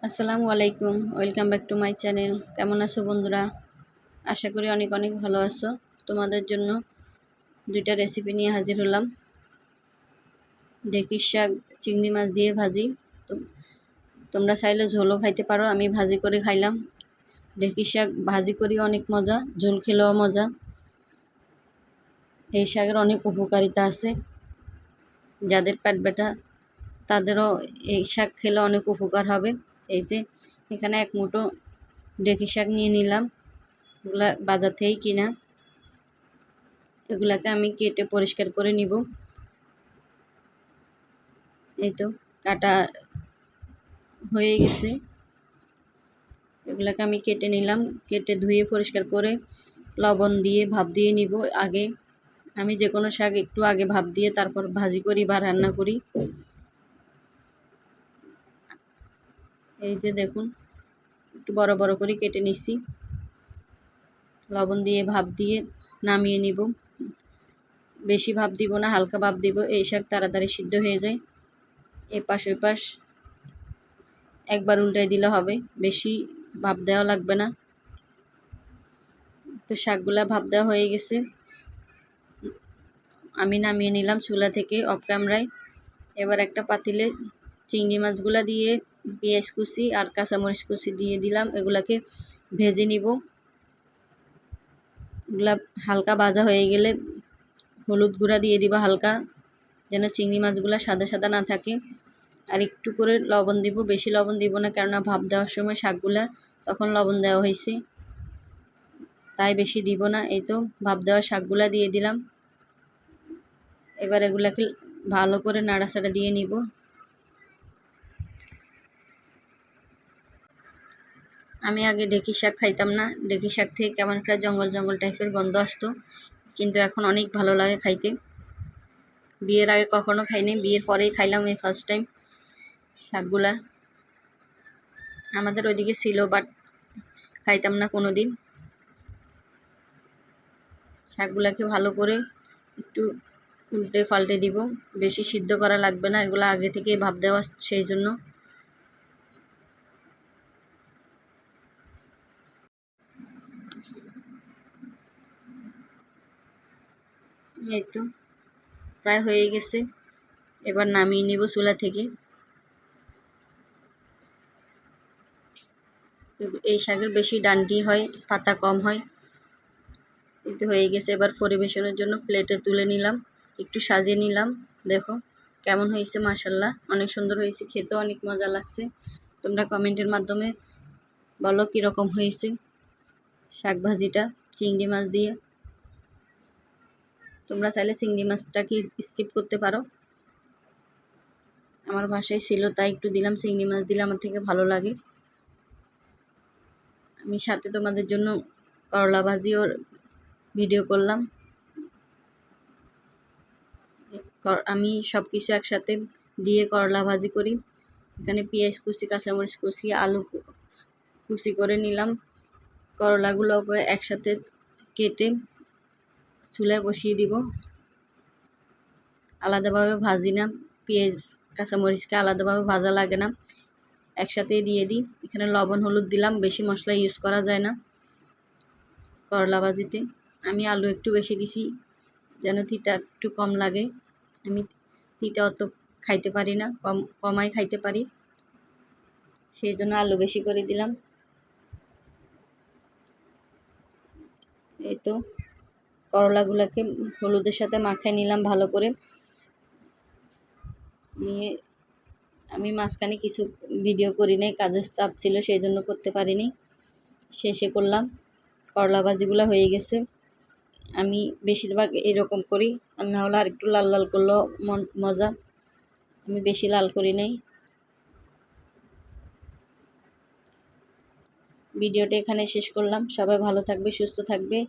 আসসালামু আলাইকুম, welcome back to my channel. কেমন আছো বন্ধুরা? আশা করি অনেক অনেক ভালো আছো। তোমাদের জন্য দুইটা রেসিপি নিয়ে হাজির হলাম। ঢেঁকির শাক চিংড়ি মাছ দিয়ে ভাজি। তো তোমরা চাইলে ঝোলও খাইতে পারো, আমি ভাজি করে খাইলাম। ঢেঁকির শাক ভাজি করি অনেক মজা, ঝোল খেলেও মজা। এই শাকের অনেক উপকারিতা আছে। যাদের পেট ব্যথা তাদেরও এই শাক খেলে অনেক উপকার হবে। এই যে এখানে এক মুঠো ঢেঁকির শাক নিয়ে নিলাম, এগুলা বাজার থেকেই কিনা। এগুলাকে আমি কেটে পরিষ্কার করে নিব। এই তো কাটা হয়ে গেছে, এগুলাকে আমি কেটে নিলাম। কেটে ধুয়ে পরিষ্কার করে লবণ দিয়ে ভাপ দিয়ে নিব। আগে আমি যে কোনো শাক একটু আগে ভাপ দিয়ে তারপর ভাজি করি বা রান্না করি। এই যে দেখুন, একটু বড় বড় করে কেটে নিচ্ছি। লবণ দিয়ে ভাপ দিয়ে নামিয়ে নিব। বেশি ভাপ দিব না, হালকা ভাপ দিব, এই শাক তাড়াতাড়ি সিদ্ধ হয়ে যায়। এপাশ ওই পাশ একবার উল্টাই দিলে হবে, বেশি ভাপ দেওয়া লাগবে না। তো শাকগুলা ভাপ দেওয়া হয়ে গেছে, আমি নামিয়ে নিলাম চুলা থেকে অফ ক্যামেরায়। এবার একটা পাতিলে চিংড়ি মাছগুলা দিয়ে পেঁয়াজ কুচি আর কাঁচামরিচ কুচি দিয়ে দিলাম। এগুলাকে ভেজে নিব। এগুলা হালকা ভাজা হয়ে গেলে হলুদ গুঁড়া দিয়ে দিব হালকা, যেন চিংড়ি মাছগুলা সাদা সাদা না থাকে। আর একটু করে লবণ দিব, বেশি লবণ দিব না, কেননা ভাপ দেওয়ার সময় শাকগুলা তখন লবণ দেওয়া হয়েছে, তাই বেশি দিব না। এই তো ভাপ দেওয়া শাকগুলা দিয়ে দিলাম। এবার এগুলাকে ভালো করে নাড়াচাড়া দিয়ে নিব। আমি আগে ঢেঁকি শাক খাইতাম না, ঢেঁকি শাক থেকে কেমন একটা জঙ্গল জঙ্গল টাইপের গন্ধ আসতো, কিন্তু এখন অনেক ভালো লাগে খাইতে। বিয়ের আগে কখনো খাইনি, বিয়ের পরেই খাইলাম এই ফার্স্ট টাইম শাকগুলা। আমাদের ওইদিকে ছিল, বাট খাইতাম না কোনো দিন। শাকগুলাকে ভালো করে একটু উল্টে পাল্টে দিব, বেশি সিদ্ধ করা লাগবে না, এগুলো আগে থেকে ভাপ দেওয়া, সেই জন্য। এই তো প্রায় হয়ে গেছে, এবার নামিয়ে নিব চুলা থেকে। এই শাকের বেশি ডান্ডি হয়, পাতা কম হয়। কিন্তু হয়ে গেছে, এবার পরিবেশনের জন্য প্লেটে তুলে নিলাম, একটু সাজিয়ে নিলাম। দেখো কেমন হয়েছে, মাশাল্লাহ অনেক সুন্দর হয়েছে, খেতেও অনেক মজা লাগছে। তোমরা কমেন্টের মাধ্যমে বলো কীরকম হয়েছে শাক ভাজিটা চিংড়ি মাছ দিয়ে। তোমরা চাইলে চিংড়ি মাছটাকে স্কিপ করতে পারো, আমার বাসায় ছিল তাই একটু দিলাম। চিংড়ি মাছ দিলে আমার থেকে ভালো লাগে। আমি সাথে তোমাদের জন্য করলা ভাজিও ভিডিও করলাম। আমি সব কিছু একসাথে দিয়ে করলা ভাজি করি। এখানে পেঁয়াজ কুচি, কাঁচামরিচ কুচি, আলু কুচি করে নিলাম। করলাগুলোকে একসাথে কেটে চুলায় বসিয়ে দিব। আলাদাভাবে ভাজি না, পেঁয়াজ কাঁচামরিচকে আলাদাভাবে ভাজা লাগে না, একসাথেই দিয়ে দিই। এখানে লবণ হলুদ দিলাম, বেশি মশলা ইউজ করা যায় না করলা ভাজিতে। আমি আলু একটু বেশি দিছি যেন তিতা একটু কম লাগে। আমি তিতা অত খাইতে পারি না, কমাই খাইতে পারি, সেই জন্য আলু বেশি করে দিলাম। এই তো করলাগুলোকে হলুদের সাথে মাখায় নিলাম ভালো করে নিয়ে। আমি মাঝখানে কিছু ভিডিও করি নাই, কাজের চাপ ছিল, সেই জন্য করতে পারিনি, শেষে করলাম। করলা ভাজিগুলো হয়ে গেছে। আমি বেশিরভাগ এরকম করি, আর না হলে আর একটু লাল লাল করলেও মজা। আমি বেশি লাল করি নাই। ভিডিওটা এখানে শেষ করলাম। সবাই ভালো থাকবে, সুস্থ থাকবে,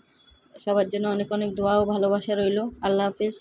সবার জন্য অনেক অনেক দোয়া ও ভালোবাসা রইল। আল্লাহ হাফেজ।